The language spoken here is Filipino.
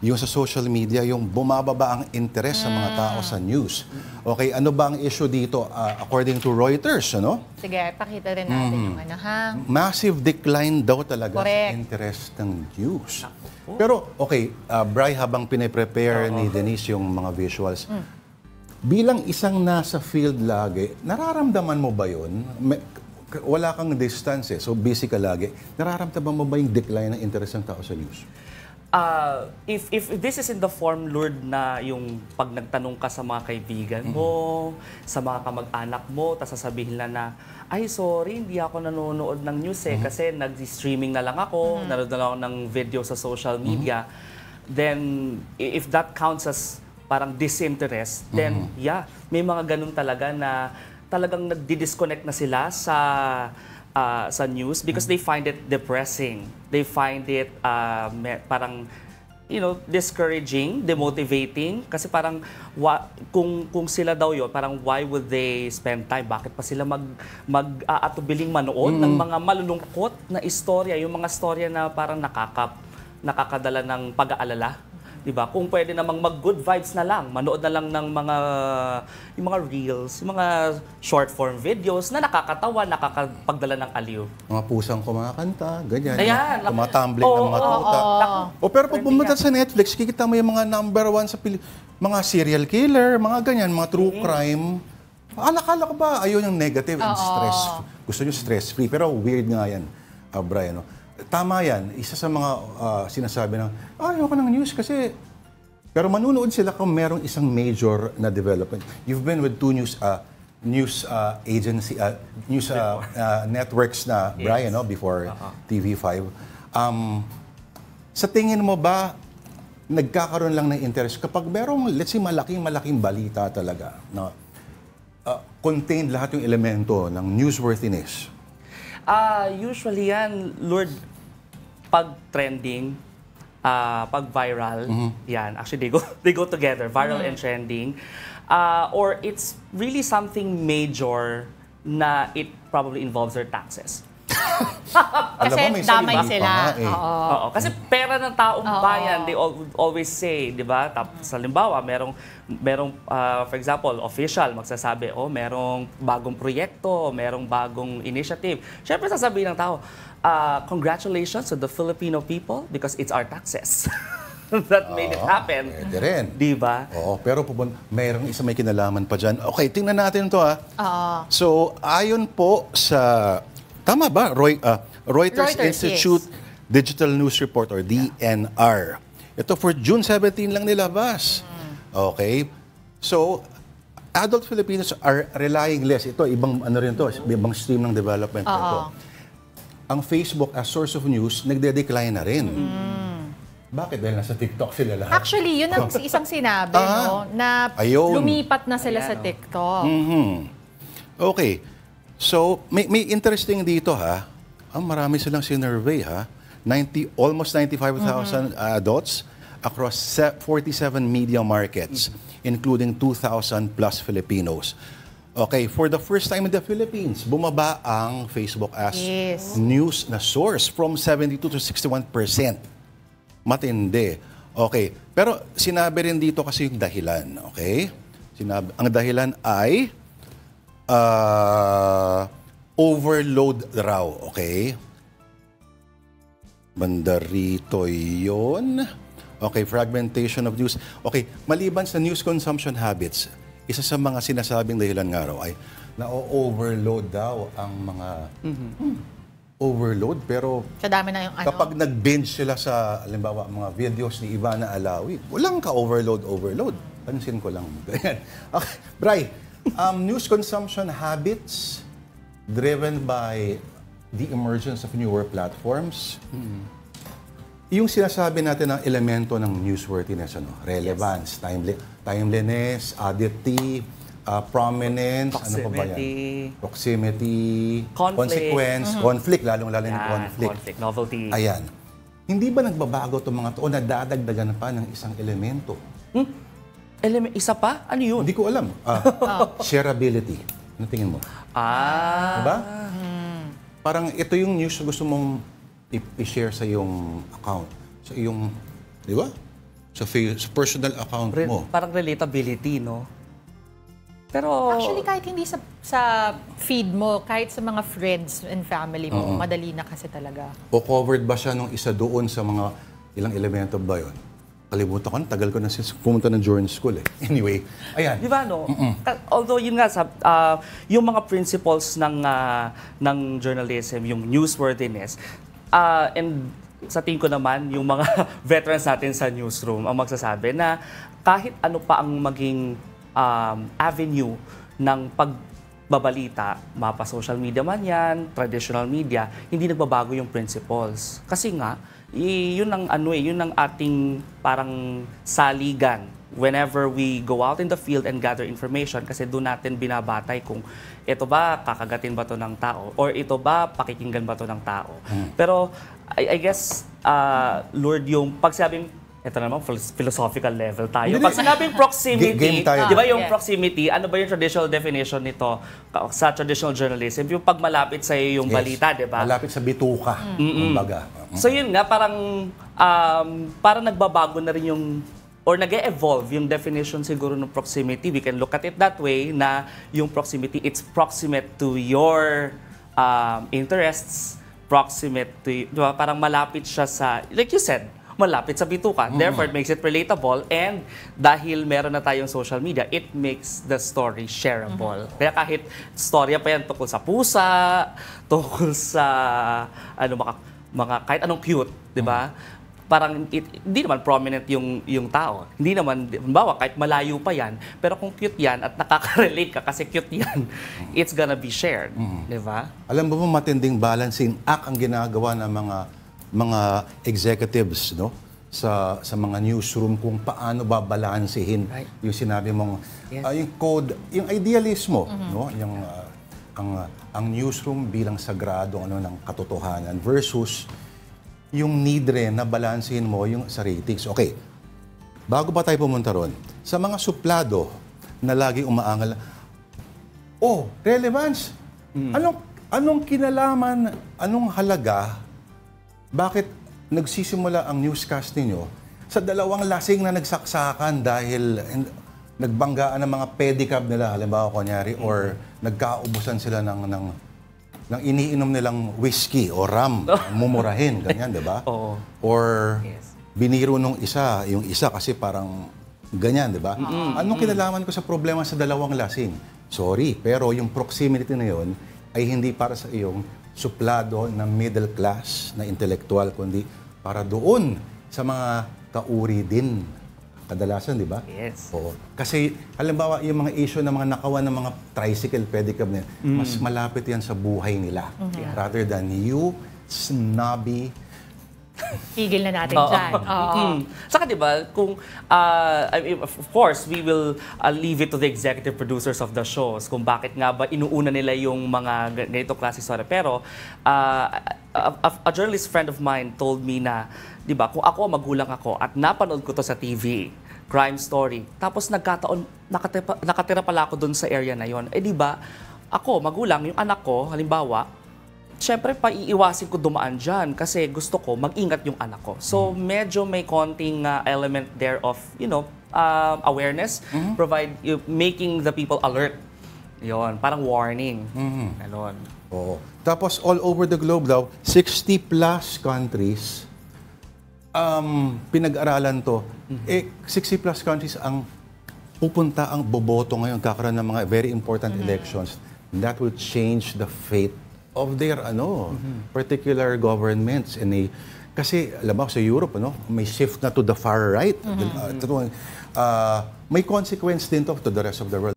yung sa social media, yung bumababa ang interest sa mga tao sa news. Okay, ano ba ang issue dito? According to Reuters, ano? Sige, pakita rin natin yung ano, ha? Massive decline daw talaga Correct. sa interest ng news. Pero, okay, Bri, habang pinaprepare ni Denise yung mga visuals, bilang isang nasa field lagi, nararamdaman mo ba yun? Wala kang distance so busy ka lagi. Nararamdaman mo ba yung decline ng interest ng tao sa news? If this is in the form, Lord, na yung pag nagtanong ka sa mga kaibigan mo, sa mga kamag-anak mo, tapos sasabihin na, ay sorry, hindi ako nanonood ng news kasi nag-streaming na lang ako, nanonood na lang ako ng video sa social media, then if that counts as parang disinterest, then yeah, may mga ganun talaga na talagang nagdi-disconnect na sila sa news because they find it depressing. They find it parang, you know, discouraging, demotivating. Kasi parang, kung sila daw yun, parang why would they spend time? Bakit pa sila mag-aatubiling manood ng mga malulungkot na istorya? Yung mga istorya na parang nakakadala ng pag-aalala. Diba? Kung pwede namang mag-good vibes na lang, manood na lang ng yung mga reels, yung mga short form videos na nakakatawa, nakakapagdala ng aliw. Mga pusang kumakanta, ganyan. Ayan. Tumatumbling ng mga tuta. Pero pag pumunta sa Netflix, kikita mo yung mga #1 sa mga serial killer, mga ganyan, mga true crime. Alakala ko ba, ayun yung negative and stress. Gusto nyo stress-free, pero weird nga yan, Brian. No? Tama yan. Isa sa mga sinasabi ng, ayoko ng news kasi... Pero manunood sila kung merong isang major na development. You've been with two news agency, networks na, Brian, no? Before TV5. Sa tingin mo ba, nagkakaroon lang ng interest kapag merong, let's say, malaking balita talaga, no? Contained lahat yung elemento ng newsworthiness? Usually yan, Lord, pag trending, pag viral, yan. Actually, they go together, viral and trending. Or it's really something major na it probably involves their taxes. Kasi damay sila. Oo. Kasi pera ng taong bayan, they always say, di ba? Sa halimbawa, merong for example, official magsasabi, merong bagong proyekto, merong bagong initiative. Siyempre sasabihin ng tao, congratulations to the Filipino people because it's our taxes that made it happen. Pwede rin. Di ba? Oo, pero mayroong isa may kinalaman pa dyan. Okay, tingnan natin ito So, ayon po sa... Tama ba? Reuters Institute Digital News Report or DNR. Ito for June 17 lang nilabas. Okay? So, adult Filipinos are relying less. Ito, ibang ano rin to, ibang stream ng development ito. Ang Facebook as source of news, nagde-decline na rin. Bakit? Dahil nasa TikTok sila lahat. Actually, yun ang isang sinabi, no? Na lumipat na sila sa TikTok. Okay. So, may interesting dito marami silang sinurvey almost 95,000 adults across 47 media markets, including 2,000 plus Filipinos. Okay, for the first time in the Philippines, bumaba ang Facebook as news na source from 72 to 61%. Matindi. Okay, pero sinabi rin dito kasi yung dahilan, okay? Ang dahilan ay overload raw, okay? Banda rito yun. Okay, fragmentation of news. Okay, maliban sa news consumption habits, isa sa mga sinasabing dahilan nga raw ay na-overload daw ang mga overload, pero sa dami na yung kapag nag-binge sila sa, halimbawa, mga videos ni Ivana Alawi, walang overload. Pansin ko lang. Okay, Bri, news consumption habits driven by the emergence of newer platforms. Yung sinasabi natin ng elemento ng newsworthiness, relevance, timeliness, oddity, prominence, ano pa ba yan? Proximity, consequence, conflict, lalong-lalo yung conflict. Novelty. Ayan. Hindi ba nagbabago itong mga ito o nadadagdagan pa ng isang elemento? Isa pa? Ano yun? Hindi ko alam. Shareability. Ano tingin mo? Diba? Parang ito yung news na gusto mong i-share sa iyong account. Sa iyong, di ba? sa personal account mo. Parang relatability, no? Pero Actually, kahit hindi sa feed mo, kahit sa mga friends and family mo, madali na kasi talaga. O covered ba siya nung isa doon sa mga ilang elemento ba yun? Kalimutan ko na, tagal ko na pumunta ng journal school eh. Anyway, ayan. Di ba, no? Although, yun nga, yung mga principles ng journalism, yung newsworthiness, and sa tingin ko naman, yung mga veterans natin sa newsroom ang magsasabi na kahit ano pa ang maging avenue ng pagbabalita, mapa social media man yan, traditional media, hindi nagbabago yung principles. Kasi nga, yun ang ating parang saligan whenever we go out in the field and gather information, kasi doon natin binabatay kung ito ba kakagatin ba to ng tao or ito ba pakikinggan ba to ng tao. Pero I guess, Lord, yung pagsabing ito naman, philosophical level tayo. Pag sinabing proximity, Game tayo. di ba yung proximity, ano ba yung traditional definition nito sa traditional journalism? Yung pag malapit sa iyo yung balita, di ba? Malapit sa bituka, kumbaga. So yun nga, parang nagbabago na rin yung, or nag-evolve yung definition siguro ng proximity. We can look at it that way, na yung proximity, it's proximate to your interests, proximate to, di ba? Parang malapit siya sa, like you said, malapit sa bituka. Therefore, it makes it relatable. And dahil meron na tayong social media, it makes the story shareable. Kaya kahit storya pa yan tungkol sa pusa, tungkol sa mga kahit anong cute, di ba? Parang hindi naman prominent yung tao. Hindi naman, halimbawa, kahit malayo pa yan, pero kung cute yan at nakaka-relate ka kasi cute yan, it's gonna be shared. Di ba? Alam mo matinding balancing act ang ginagawa ng mga executives, no, sa mga newsroom, kung paano babalansehin yung sinabi mong yung code, yung idealismo, no, yung ang newsroom bilang sagrado ng katotohanan versus yung need rin na balansehin mo yung sa ratings. Okay. Bago pa tayo pumunta ron, sa mga suplado na lagi umaangal, relevance. Anong kinalaman, anong halaga, bakit nagsisimula ang newscast ninyo sa dalawang lasing na nagsaksakan dahil nagbanggaan ng mga pedicab nila, halimbawa kunyari, or nagkaubusan sila ng iniinom nilang whiskey o ram, mumurahin, ganyan, di ba? Or biniro nung yung isa kasi parang ganyan, di ba? Anong kinalaman ko sa problema sa dalawang lasing? Sorry, pero yung proximity na yun ay hindi para sa iyong suplado ng middle class na intellectual, kundi para doon sa mga kauri din. Kadalasan, di ba? Yes. Oo. Kasi, halimbawa, yung mga issue ng mga nakawan ng mga tricycle pedicab na mas malapit yan sa buhay nila. Rather than you, snobby. Tigil na natin dyan. Saka diba, kung, of course, we will leave it to the executive producers of the shows kung bakit nga ba inuuna nila yung mga ganito klase story. Pero, a journalist friend of mine told me na, diba, kung ako, magulang ako, at napanood ko to sa TV, crime story, tapos nagkataon, nakatira pala ako dun sa area na yon. Diba, ako, magulang, yung anak ko, halimbawa, siyempre, paiiwasin ko dumaan dyan kasi gusto ko mag-ingat yung anak ko. So, medyo may konting element there of, awareness, making the people alert. Yon, parang warning. Ganon. Oo. Tapos, all over the globe daw, 60 plus countries, pinag-aralan to. 60 plus countries ang pupunta, ang boboto ngayon, kakaroon ng mga very important elections. That will change the fate of their particular governments. Kasi alam mo sa Europe, may shift na to the far right. May consequence din to the rest of the world.